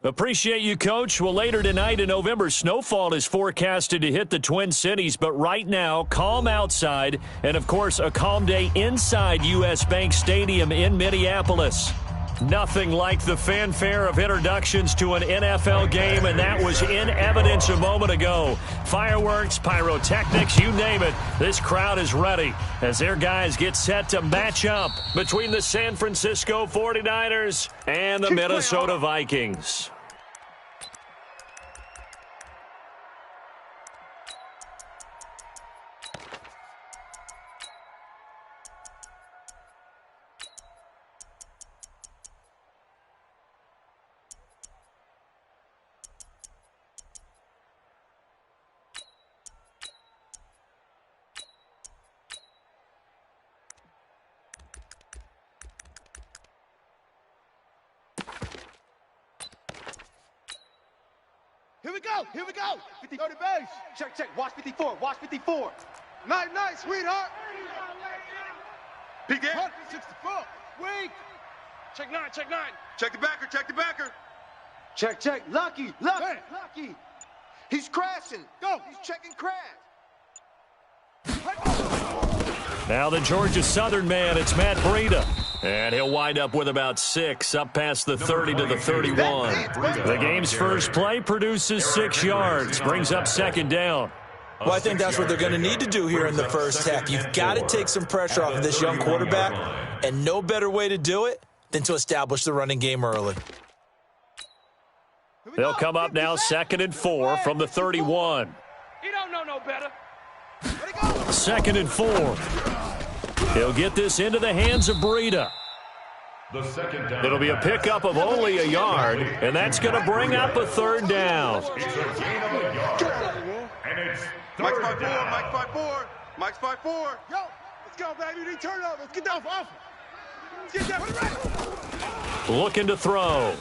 Appreciate you, Coach. Well, later tonight in November, snowfall is forecasted to hit the Twin Cities, but right now, calm outside, and, of course, a calm day inside U.S. Bank Stadium in Minneapolis. Nothing like the fanfare of introductions to an NFL game, and that was in evidence a moment ago. Fireworks, pyrotechnics, you name it. This crowd is ready as their guys get set to match up between the San Francisco 49ers and the Minnesota Vikings. Here we go. 50 go to base. Check. Watch 54. Watch 54. Night, sweetheart. Peek in. 64. Weak. Check 9. Check the backer. Check. Lucky. He's crashing. Go. He's checking crash. Now the Georgia Southern man, it's Matt Breida. And he'll wind up with about 6, up past the 30 to the 31. The game's first play produces 6 yards, brings up second down. Well, I think that's what they're going to need to do here in the first half. You've got to take some pressure off of this young quarterback, and no better way to do it than to establish the running game early. They'll come up now 2nd and 4 from the 31. You don't know no better. 2nd and 4. He'll get this into the hands of Breida. It'll be a pickup of only a yard, and that's going to bring up a 3rd down. Mike's 5-4. Mike's 5-4. Yo, let's go, baby. We turn over. Let's get down for offense. Let's get that. Looking to throw.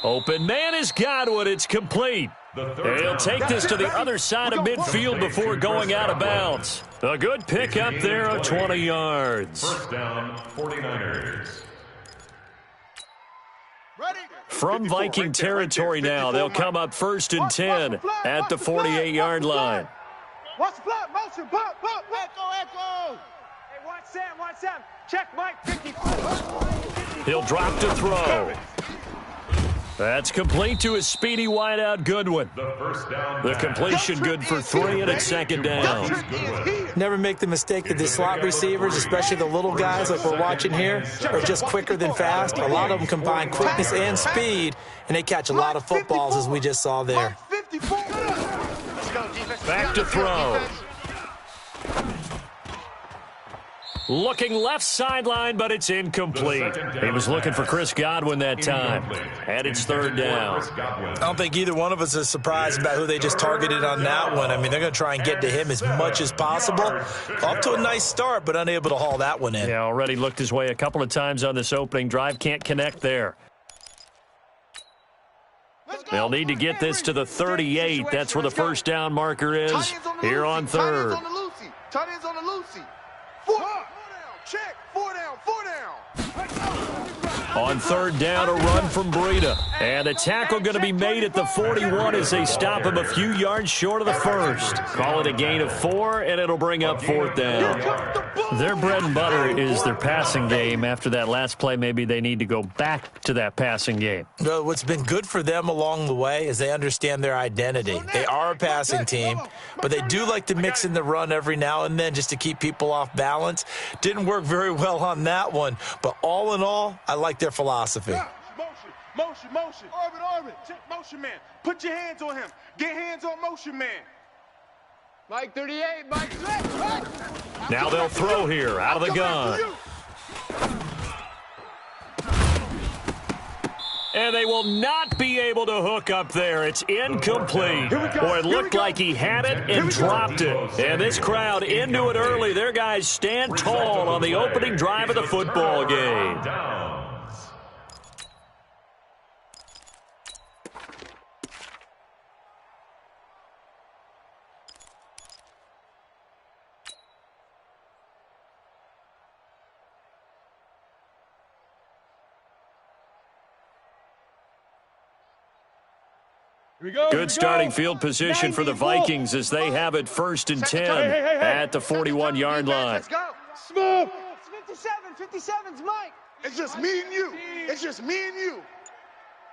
Open man is Godwin. It's complete. And he'll take this to the other side of midfield before going out of bounds. A good pick up there of 20 yards. First down, 49ers. From Viking territory now, they'll come up 1st and 10 at the 48-yard line. Watch the flat motion. Pop. Echo. Hey, watch Sam. Check Mike. 50. He'll drop to throw. That's complete to his speedy wideout Goodwin. The completion good for 3, and it's 2nd down. Never make the mistake that the slot receivers, especially the little guys like we're watching here, are just quicker than fast. A lot of them combine quickness and speed, and they catch a lot of footballs, as we just saw there. Back to throw. Looking left sideline, but it's incomplete. He was looking for Chris Godwin that time. And it's 3rd down. I don't think either one of us is surprised about who they just targeted on that one. I mean, they're going to try and get to him as much as possible. Off to a nice start, but unable to haul that one in. Yeah, already looked his way a couple of times on this opening drive. Can't connect there. They'll need to get this to the 38. That's where the 1st down marker is here on 3rd. Tight ends on the Lucy. 4 down. Check. 4 down. On 3rd down, a run from Breida. And a tackle going to be made at the 41 as they stop him a few yards short of the 1st. Call it a gain of 4, and it'll bring up 4th down. Their bread and butter is their passing game. After that last play, maybe they need to go back to that passing game. Well, what's been good for them along the way is they understand their identity. They are a passing team, but they do like to mix in the run every now and then just to keep people off balance. Didn't work very well on that one, but all in all, I like their philosophy. Motion. Orbit. Check motion man. Put your hands on him. Get hands on motion man. Mike 38, Mike. Now they'll throw here out of the gun. And they will not be able to hook up there. It's incomplete. Boy, it looked like he had it and dropped it. And this crowd into it early. Their guys stand tall on the opening drive of the football game. Good starting field position for the Vikings as they have it 1st and 10 at the 41-yard line. Let's go. Smooth. 57's Mike. It's just me and you. It's just me and you.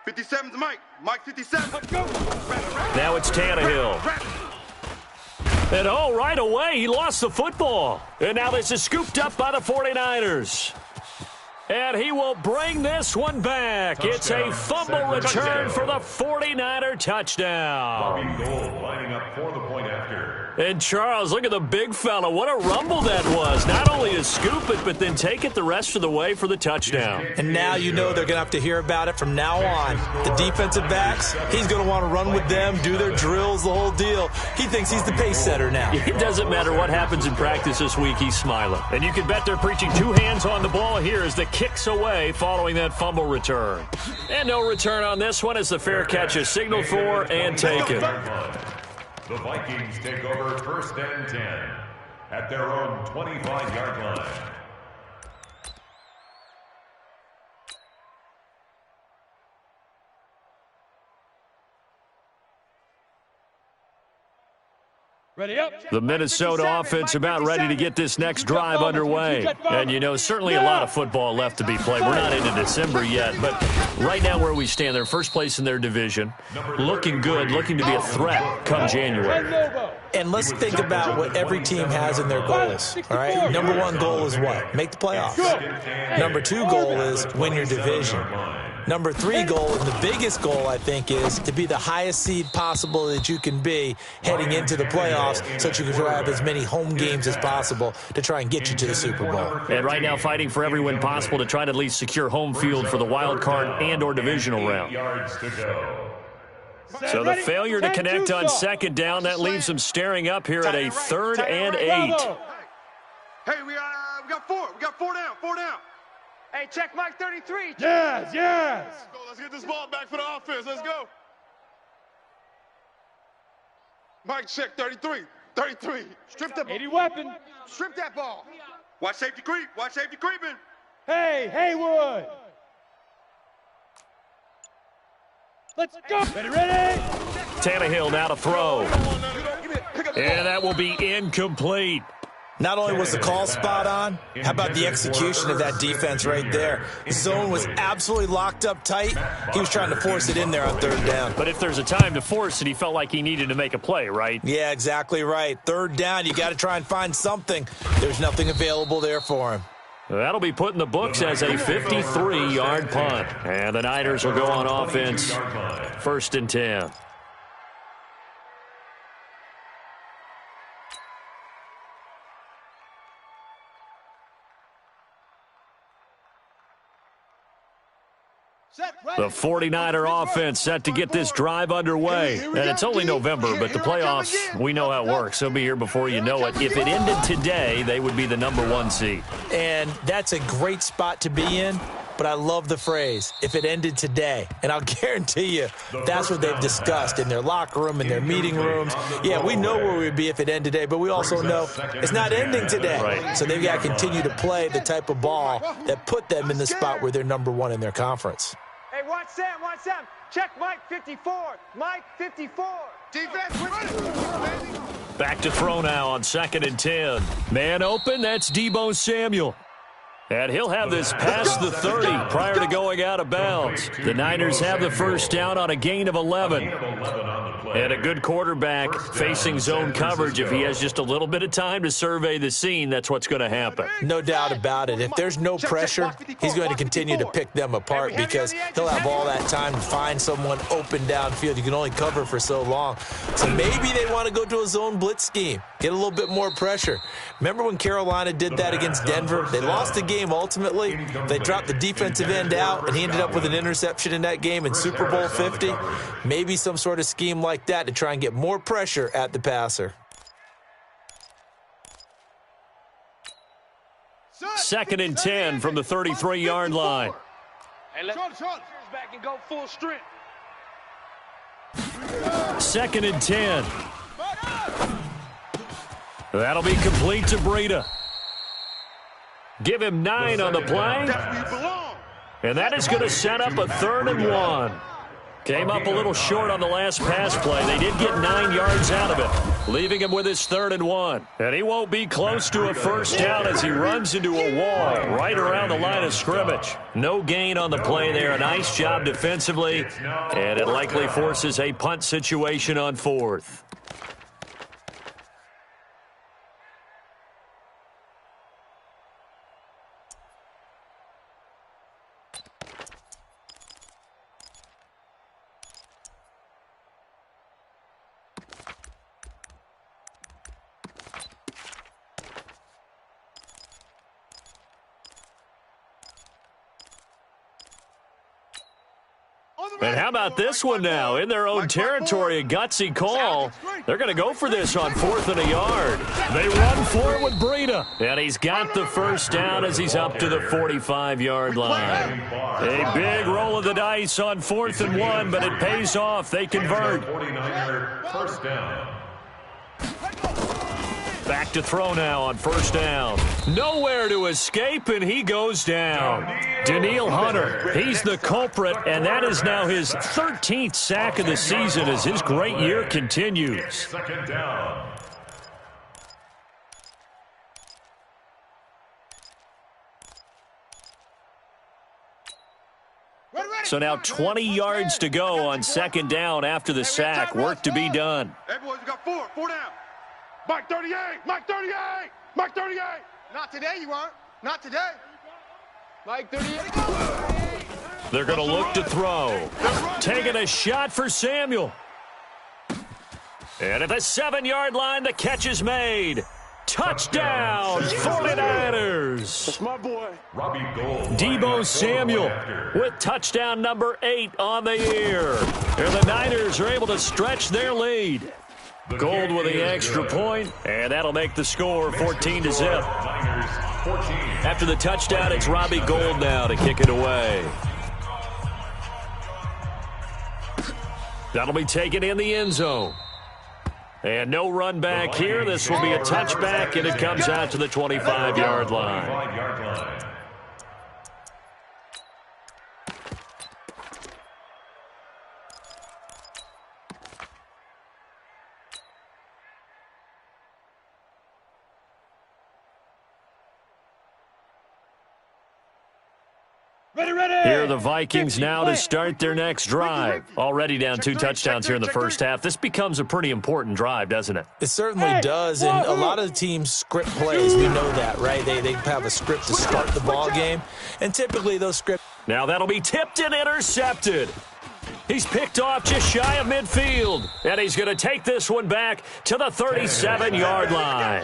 57's Mike. Mike 57. Now it's Tannehill. And right away, he lost the football. And now this is scooped up by the 49ers. And he will bring this one back. It's a fumble return for the 49er touchdown. Goal lining up for the point after. And Charles, look at the big fella. What a rumble that was. Not only to scoop it, but then take it the rest of the way for the touchdown. And now you know they're going to have to hear about it from now on. The defensive backs, he's going to want to run with them, do their drills, the whole deal. He thinks he's the pace setter now. It doesn't matter what happens in practice this week, he's smiling. And you can bet they're preaching 2 hands on the ball here as the kicks away following that fumble return. And no return on this one as the fair catch is signaled for and taken. The Vikings take over 1st and 10 at their own 25-yard line. Ready up. The Minnesota offense about ready to get this next drive underway. And, you know, certainly a lot of football left to be played. We're not into December yet, but right now where we stand, they're first place in their division. Looking good, looking to be a threat come January. And let's think about what every team has in their goals, all right? Number 1 goal is what? Make the playoffs. Number 2 goal is win your division. Number 3 goal, and the biggest goal, I think, is to be the highest seed possible that you can be heading into the playoffs so that you can have as many home games as possible to try and get you to the Super Bowl. And right now fighting for every win possible to try to at least secure home field for the wild card and or divisional round. So the failure to connect on 2nd down, that leaves them staring up here at a 3rd and 8. Hey, we got 4. We got 4 down. 4 down. Hey, check Mike 33. Yes. Let's get this ball back for the offense. Let's go. Mike, check 33. 33. Strip the ball. 80 weapon. Strip that ball. Watch safety creep. Watch safety creeping. Hey, Haywood. Let's go. Ready. Tannehill now to throw. And that will be incomplete. Not only was the call spot on, how about the execution of that defense right there? The zone was absolutely locked up tight. He was trying to force it in there on 3rd down. But if there's a time to force it, he felt like he needed to make a play, right? Yeah, exactly right. 3rd down, you got to try and find something. There's nothing available there for him. That'll be put in the books as a 53-yard punt. And the Niners will go on offense 1st and 10. The 49er offense set to get this drive underway. And it's only November, but the playoffs, we know how it works. They'll be here before you know it. If it ended today, they would be the number 1 seed. And that's a great spot to be in, but I love the phrase, if it ended today. And I'll guarantee you that's what they've discussed in their locker room, in their meeting rooms. Yeah, we know where we'd be if it ended today, but we also know it's not ending today. Right. So they've got to continue to play the type of ball that put them in the spot where they're number 1 in their conference. Hey, watch Sam. Check Mike 54. Mike 54. Defense. Back to throw now on 2nd and 10. Man open, that's Deebo Samuel. And he'll have this past the 30 prior to going out of bounds. The Niners have the 1st down on a gain of 11. And a good quarterback facing zone coverage. If he has just a little bit of time to survey the scene, that's what's going to happen. No doubt about it. If there's no pressure, he's going to continue to pick them apart because he'll have all that time to find someone open downfield. You can only cover for so long. So maybe they want to go to a zone blitz scheme, get a little bit more pressure. Remember when Carolina did that against Denver? They lost the game ultimately. They dropped the defensive end out, and he ended up with an interception in that game in Super Bowl 50. Maybe some sort of scheme like that to try and get more pressure at the passer. 2nd and 10 from the 33-yard line. Hey, let's back and go full strength. 2nd and 10. That'll be complete to Breida. Give him 9 on the play. And that is going to set up a 3rd and 1. Came up a little short on the last pass play. They did get 9 yards out of it, leaving him with his 3rd and 1. And he won't be close to a first down as he runs into a wall right around the line of scrimmage. No gain on the play there. A nice job defensively, and it likely forces a punt situation on 4th. And how about this one now? In their own territory, a gutsy call. They're going to go for this on 4th and a yard. They run for it with Breida. And he's got the first down as he's up to the 45-yard line. A big roll of the dice on 4th and 1, but it pays off. They convert. 49-yard first down. Back to throw now on first down. Nowhere to escape, and he goes down. Daniil Hunter, he's the culprit, and that is now his 13th sack of the season as his great year continues. 2nd down. So now 20 yards to go on 2nd down after the sack. Work to be done. Hey, boys, we got 4 down. Mike 38, Mike 38, Mike 38. Not today, you aren't. Not today. Mike 38. They're going to look to throw. Taking a shot for Samuel. And at the 7-yard line, the catch is made. Touchdown, 49ers. That's my boy. Robbie Gould. Deebo Samuel with touchdown number 8 on the year. And the Niners are able to stretch their lead. Gould with the extra point, and that'll make the score 14-0. After the touchdown, it's Robbie Gould now to kick it away. That'll be taken in the end zone. And no run back here. This will be a touchback, and it comes out to the 25-yard line. Here are the Vikings now to start their next drive. Already down 2 touchdowns here in the first half. This becomes a pretty important drive, doesn't it? It certainly does, and a lot of the teams script plays. We know that, right? They have a script to start the ball game, and typically those scripts. Now that'll be tipped and intercepted. He's picked off just shy of midfield, and he's going to take this one back to the 37-yard line.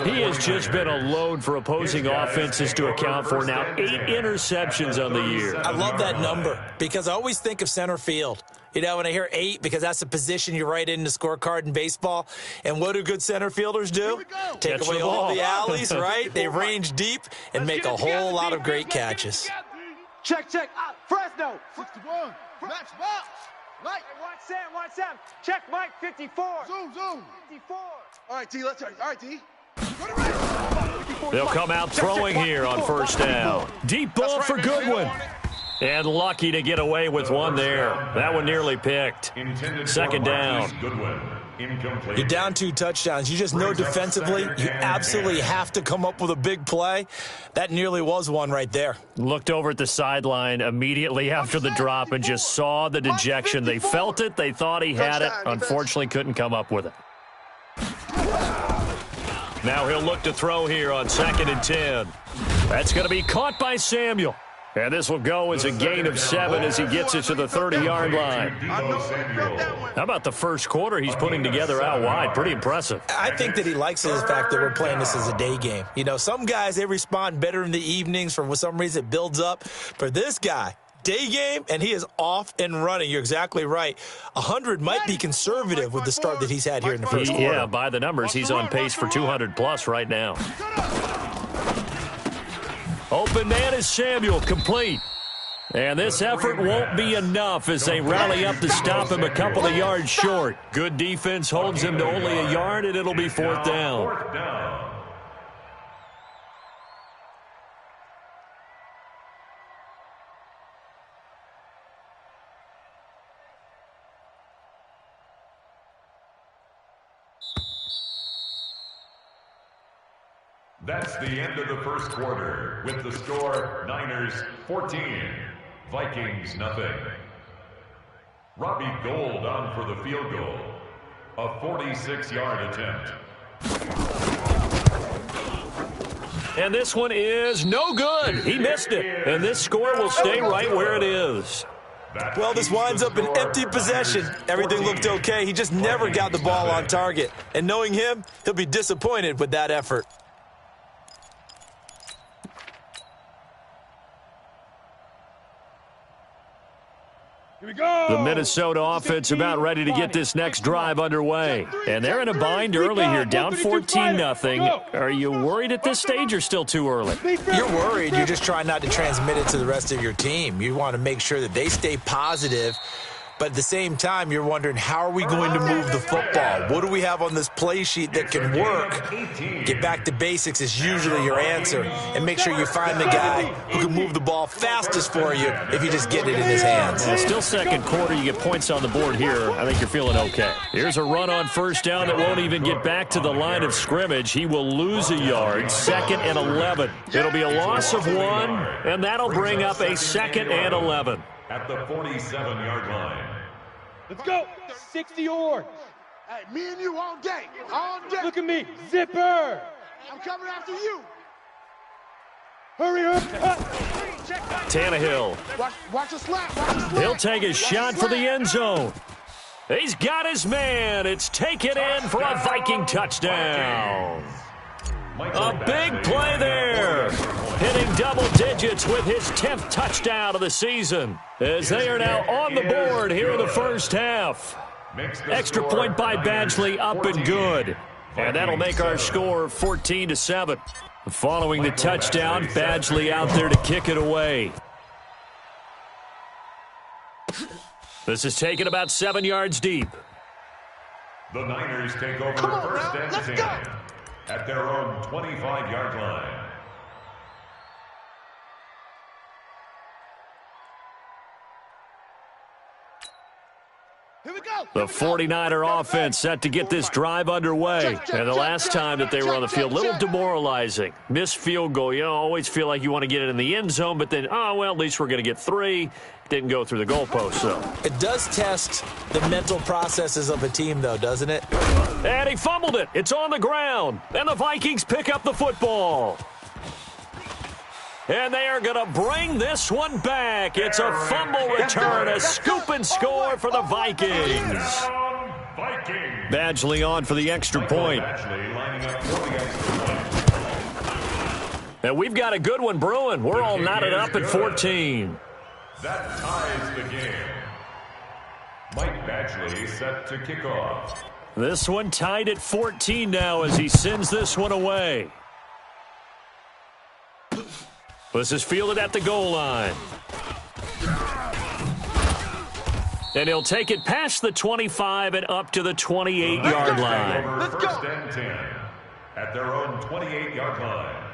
He has just been a load for opposing offenses to account for now. 8 interceptions on the year. I love that number because I always think of center field. You know, when I hear 8, because that's the position you write in the scorecard in baseball. And what do good center fielders do? Take Catch away the all ball. the alleys, right? They range deep and make a whole lot of great catches. Check. Fresno. 61. Match box. Mike. Watch Sam. Check Mike 54. Zoom. 54. All right, D, let's start. All right, D. They'll come out throwing here on first down. Deep ball for Goodwin. And lucky to get away with one there. That one nearly picked. 2nd down. You're down 2 touchdowns. You just know defensively you absolutely have to come up with a big play. That nearly was one right there. Looked over at the sideline immediately after the drop and just saw the dejection. They felt it. They thought he had it. Unfortunately, couldn't come up with it. Now he'll look to throw here on 2nd and 10. That's going to be caught by Samuel. And this will go as a gain of 7 as he gets it to the 30-yard line. How about the first quarter he's putting together out wide? Pretty impressive. I think that he likes the fact that we're playing this as a day game. You know, some guys, they respond better in the evenings. For some reason, it builds up. For this guy, day game, and he is off and running. You're exactly right. 100 might be conservative with the start that he's had here in the first quarter. Yeah, by the numbers, he's on pace for 200-plus right now. Open man is Samuel, complete. And this effort won't be enough as they rally up to stop him a couple of yards short. Good defense holds him to only a yard, and it'll be 4th down. That's the end of the first quarter with the score Niners 14, Vikings nothing. Robbie Gould on for the field goal, a 46-yard attempt. And this one is no good. He missed it. And this score will stay right where it is. Well, this winds up an empty possession. Everything looked okay. He just never got the ball on target. And knowing him, he'll be disappointed with that effort. Here we go. The Minnesota offense about ready to get this next drive underway. And they're in a bind early here, down 14-0. Are you worried at this stage or still too early? You're worried. You're just trying not to transmit it to the rest of your team. You want to make sure that they stay positive. But at the same time, you're wondering, how are we going to move the football? What do we have on this play sheet that can work? Get back to basics is usually your answer. And make sure you find the guy who can move the ball fastest for you if you just get it in his hands. Well, still second quarter. You get points on the board here. I think you're feeling okay. Here's a run on first down that won't even get back to the line of scrimmage. He will lose a yard. 2nd and 11. It'll be a loss of 1, and that'll bring up a 2nd and 11. At the 47-yard line. Let's go. 60 yards. Hey, me and you all day. All day. Look at me. Zipper. I'm coming after you. Hurry up. Tannehill. Watch the slap. Watch the slap. He'll take a shot for the end zone. He's got his man. It's taken in for a Viking touchdown. A big play there. Hitting double digits with his 10th touchdown of the season. As they are now on the board here in the first half. Extra point by Badgley up and good. And that'll make our score 14-7. Following the touchdown, Badgley out there to kick it away. This is taken about 7 yards deep. The Niners take over first and 10 at their own 25-yard line. Here we go. The 49er offense set to get this drive underway. And the last time that they were on the field, a little demoralizing. Missed field goal. You always feel like you want to get it in the end zone, but then, oh, well, at least we're going to get 3. Didn't go through the goalpost, though. It does test the mental processes of a team, though, doesn't it? And he fumbled it. It's on the ground. And the Vikings pick up the football. And they are going to bring this one back. It's a fumble return, a scoop and score for the Vikings. Badgley on for the extra point. And we've got a good one brewing. We're all knotted up at 14. That ties the game. Mike Badgley set to kick off. This one tied at 14 now as he sends this one away. This is fielded at the goal line. And he'll take it past the 25 and up to the 28-yard line. Let's go. First and 10 at their own 28-yard line.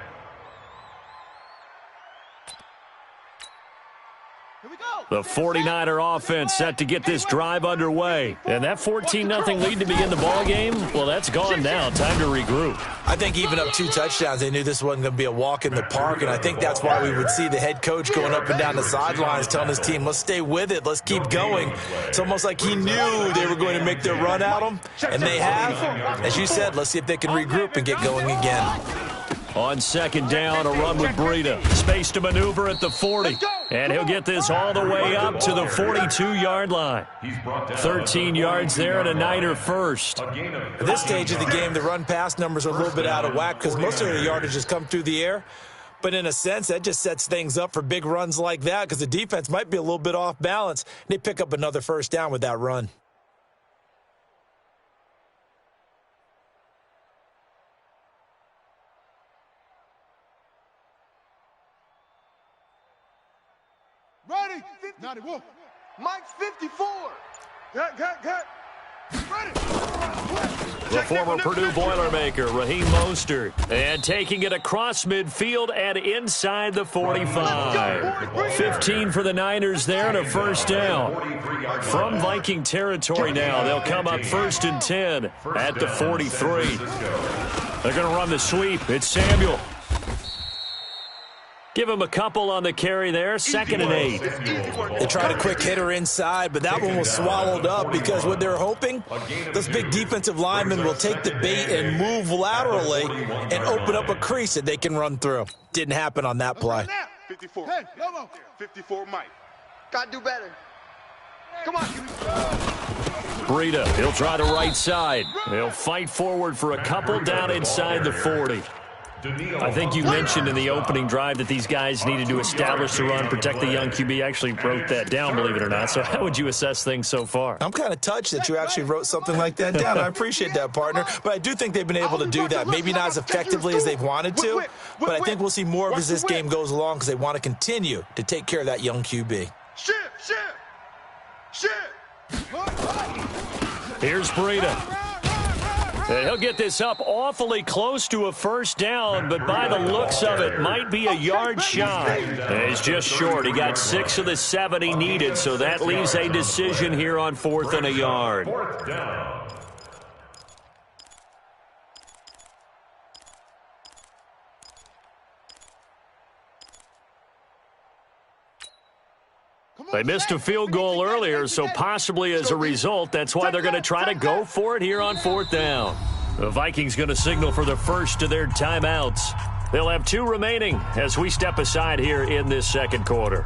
The 49er offense set to get this drive underway. And that 14-0 lead to begin the ball game, well, that's gone now. Time to regroup. I think even up 2 touchdowns, they knew this wasn't going to be a walk in the park, and I think that's why we would see the head coach going up and down the sidelines telling his team, let's stay with it, let's keep going. It's almost like he knew they were going to make their run at him, and they have. As you said, let's see if they can regroup and get going again. On second down, a run with Breida. Space to maneuver at the 40. And he'll get this all the way up to the 42-yard line. 13 yards there and a Niner first. At this stage of the game, the run-pass numbers are a little bit out of whack because most of the yardage has come through the air. But in a sense, that just sets things up for big runs like that because the defense might be a little bit off balance. They pick up another first down with that run. Ready. 91. Mike's 54. Get. Ready. The former Purdue Boilermaker, Raheem Mostert. And taking it across midfield and inside the 45. 15 for the Niners there and a first down. From Viking territory now, they'll come up 1st and 10 at the 43. They're going to run the sweep. It's Samuel. Give him a couple on the carry there. 2nd and 8. They tried a quick hitter inside, but that one was swallowed up because what they're hoping, those big defensive linemen will take the bait and move laterally and open up a crease that they can run through. Didn't happen on that play. 54. 54, Mike. Gotta do better. Come on. Breida, he'll try the right side. He'll fight forward for a couple down inside the 40. I think you mentioned in the opening drive that these guys needed to establish the run, protect the young QB. I actually wrote that down, believe it or not. So how would you assess things so far? I'm kind of touched that you actually wrote something like that down. I appreciate that, partner. But I do think they've been able to do that. Maybe not as effectively as they've wanted to, but I think we'll see more of as this game goes along because they want to continue to take care of that young QB. Here's Breida. And he'll get this up awfully close to a first down, but by the looks of it, might be a yard shy. And he's just short. He got 6 of the 7 he needed, so that leaves a decision here on 4th and a yard. 4th down. They missed a field goal earlier, so possibly as a result, that's why they're going to try to go for it here on 4th down. The Vikings going to signal for the first of their timeouts. They'll have 2 remaining as we step aside here in this second quarter.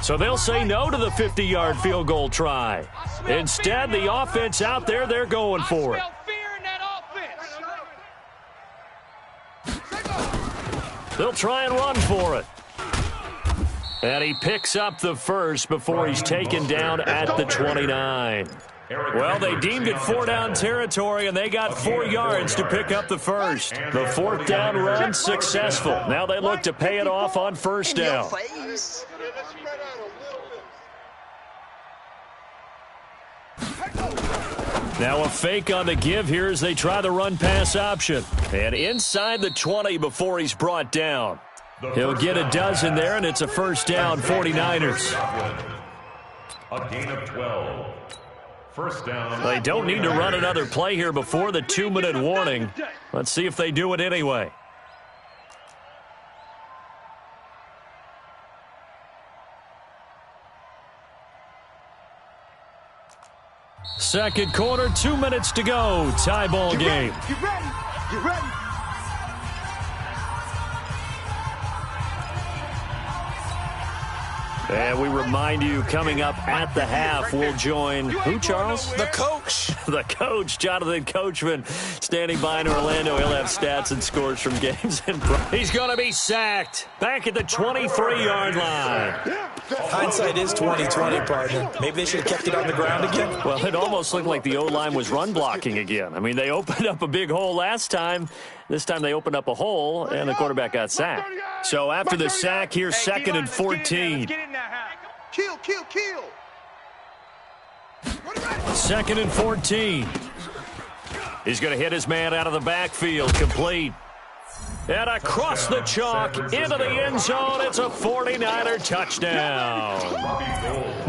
So they'll say no to the 50-yard field goal try. Instead, the offense out there, they're going for it. They'll try and run for it. And he picks up the first before he's taken down at the 29. Well, they deemed it 4-down territory, and they got 4 yards to pick up the first. The 4th down run successful. Now they look to pay it off on 1st down. Now a fake on the give here as they try the run-pass option. And inside the 20 before he's brought down. He'll get a dozen there, and it's a first down, 49ers. A gain of 12. First down. They don't need to run another play here before the 2-minute warning. Let's see if they do it anyway. Second quarter, 2 minutes to go. Tie ball game. Get ready. Get ready. And we remind you, coming up at the half, we'll join who, Charles? The coach. The coach, Jonathan Coachman, standing by in Orlando. He'll have stats and scores from games. And he's going to be sacked back at the 23-yard line. Hindsight is 20/20, partner. Maybe they should have kept it on the ground again. Well, it almost looked like the O-line was run blocking again. I mean, they opened up a big hole last time. This time they opened up a hole, and the quarterback got sacked. So after the sack, here's 2nd and 14. Kill. 2nd and 14. He's going to hit his man out of the backfield, complete. And across the chalk, into the end zone, it's a 49er touchdown.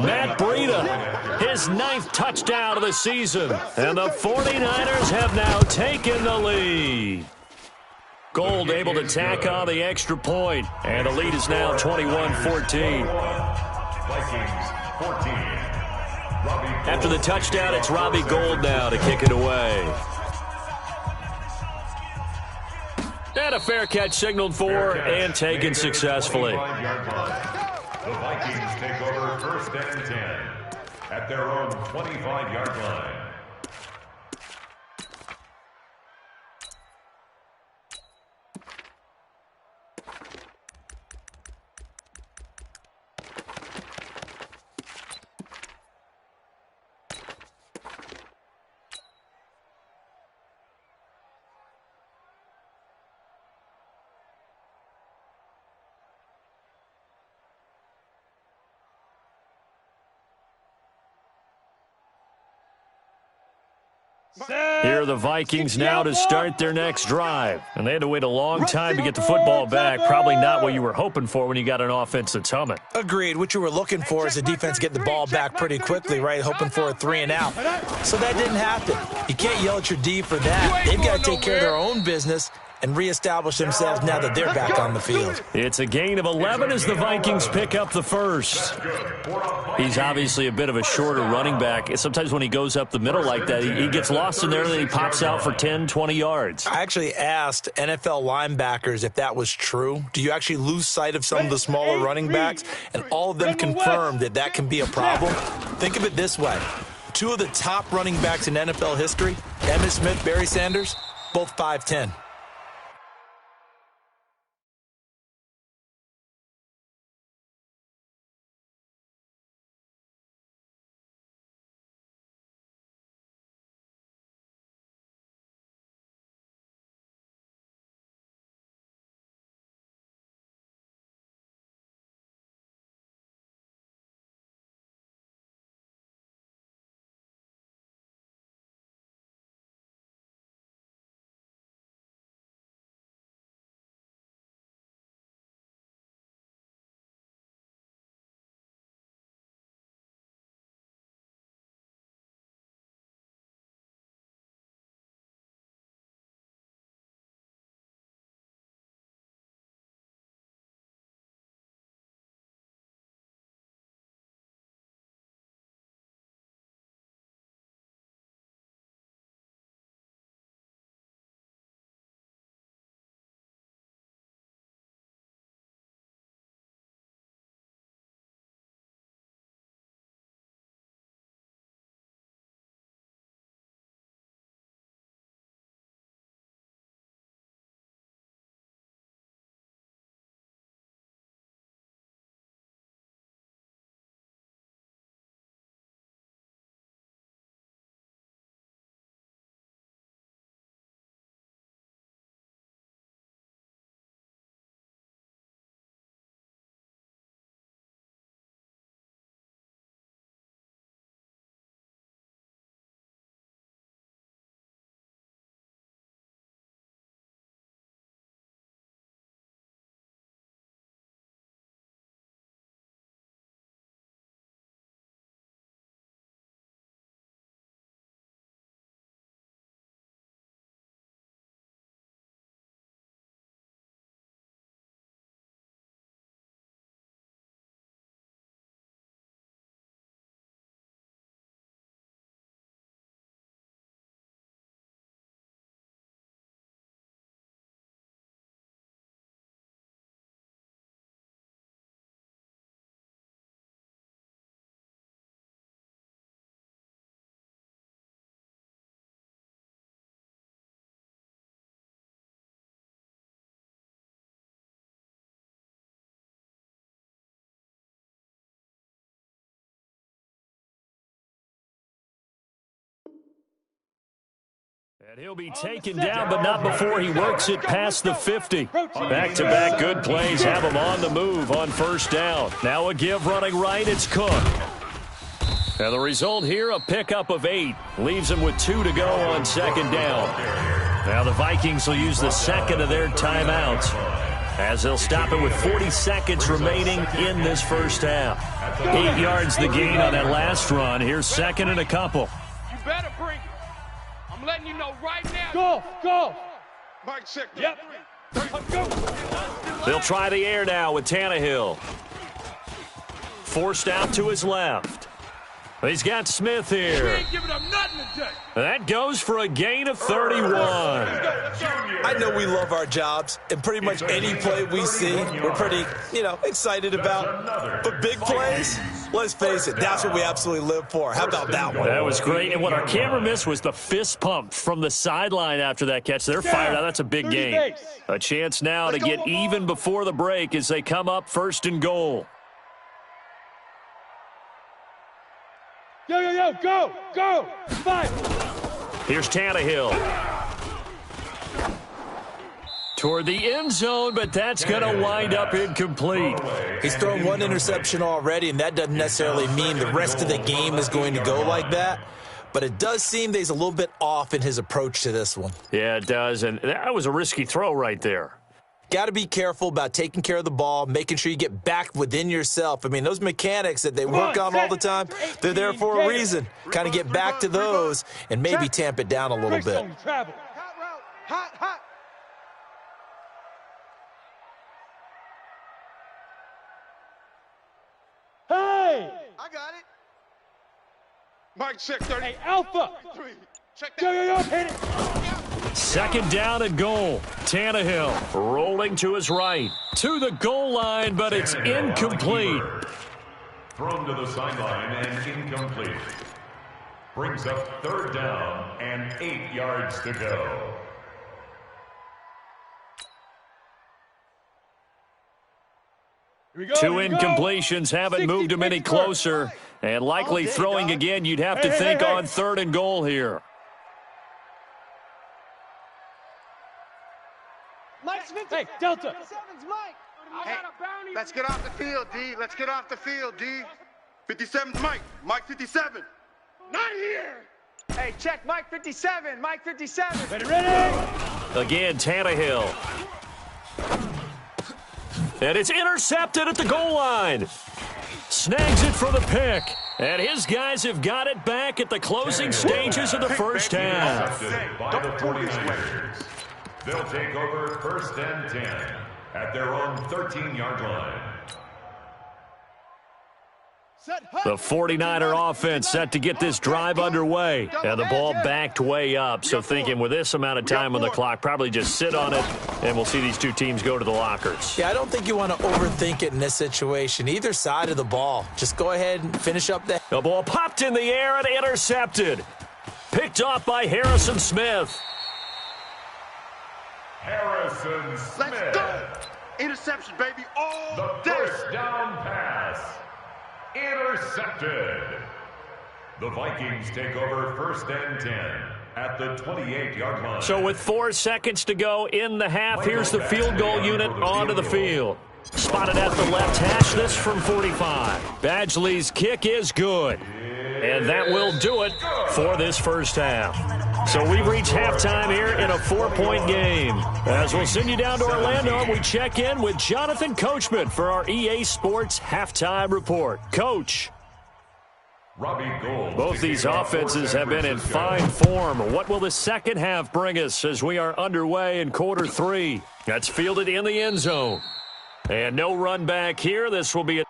Matt Breida, his 9th touchdown of the season. And the 49ers have now taken the lead. Gold able to tack on the extra point, and the lead is now 21-14. Vikings 14. After the touchdown, it's Robbie Gould now to kick it away. And a fair catch signaled for and taken successfully. The Vikings take over 1st and 10 at their own 25-yard line. Here are the Vikings now to start their next drive. And they had to wait a long time to get the football back. Probably not what you were hoping for when you got an offense that's humming. Agreed. What you were looking for is the defense getting the ball back pretty quickly, right? Hoping for a 3 and out. So that didn't happen. You can't yell at your D for that. They've got to take care of their own business and reestablish themselves now that they're back on the field. It's a gain of 11 as the Vikings pick up the first. He's obviously a bit of a shorter running back. Sometimes when he goes up the middle like that, he gets lost in there and then he pops out for 10, 20 yards. I actually asked NFL linebackers if that was true. Do you actually lose sight of some of the smaller running backs? And all of them confirmed that that can be a problem. Think of it this way. 2 of the top running backs in NFL history, Emmitt Smith, Barry Sanders, both 5'10". And he'll be taken down, but not before he works it past the 50. Back-to-back good plays have him on the move on first down. Now a give running right, it's Cook. And the result here, a pickup of 8. Leaves him with 2 to go on second down. Now the Vikings will use the second of their timeouts as they'll stop it with 40 seconds remaining in this first half. 8 yards the gain on that last run. Here's second and a couple. You better bring it. I'm letting you know right now. Go. Mike, check. Yep. Go. They'll try the air now with Tannehill. Forced out to his left. He's got Smith here. We ain't giving up nothing today. That goes for a gain of 31. I know we love our jobs, and pretty much any play we see, we're pretty, excited about. But big plays, let's face it, that's what we absolutely live for. How about that one? That was great. And what our camera missed was the fist pump from the sideline after that catch. They're fired out. That's a big gain. A chance now to get even before the break as they come up first and goal. Yo, go. 5. Here's Tannehill. Toward the end zone, but that's going to wind up incomplete. He's thrown 1 interception already, and that doesn't necessarily mean the rest of the game is going to go like that. but it does seem that he's a little bit off in his approach to this one. Yeah, it does, and that was a risky throw right there. Got to be careful about taking care of the ball, making sure you get back within yourself. I mean, those mechanics that they work on all the time, they're there for a reason. Kind of get back to those and maybe tamp it down a little bit. Hot route. Hot. Hey! I got it. Mike, check 30. Hey, Alpha. Check that. Hit it. Second down and goal. Tannehill rolling to his right. To the goal line, but it's incomplete. Thrown to the sideline and incomplete. Brings up third down and 8 yards to go. Two incompletions haven't moved him any closer. And likely throwing again, you'd have to think on third and goal here. Mike's 50. Hey, Delta. 57's Mike. Hey, Let's get off the field, D. Let's get off the field, D. 57's Mike. Mike 57. Not here. Hey, check Mike 57. Mike 57. Ready? Again, Tannehill. And it's intercepted at the goal line. Snags it for the pick. And his guys have got it back at the closing stages of the first half. By the 49ers. They'll take over first and 10 at their own 13-yard line. The 49er offense set to get this drive underway. And the ball backed way up. So thinking with this amount of time on the clock, probably just sit on it, and we'll see these two teams go to the lockers. Yeah, I don't think you want to overthink it in this situation. Either side of the ball. Just go ahead and finish up the... The ball popped in the air and intercepted. Picked off by Harrison Smith. Harrison Smith. Let's go. Interception, baby, all The day. first down pass. Intercepted. The Vikings take over first and 10 at the 28-yard line. So with 4 seconds to go in the half, here's the field goal unit onto the field. Spotted at the left hash, this from 45. Badgley's kick is good. And that will do it for this first half. So we've reached halftime here in a 4-point game. As we'll send you down to Orlando, we check in with Jonathan Coachman for our EA Sports Halftime Report. Coach. Robbie Gould. Both these offenses have been in fine form. What will the second half bring us as we are underway in quarter 3? That's fielded in the end zone. And no run back here. This will be a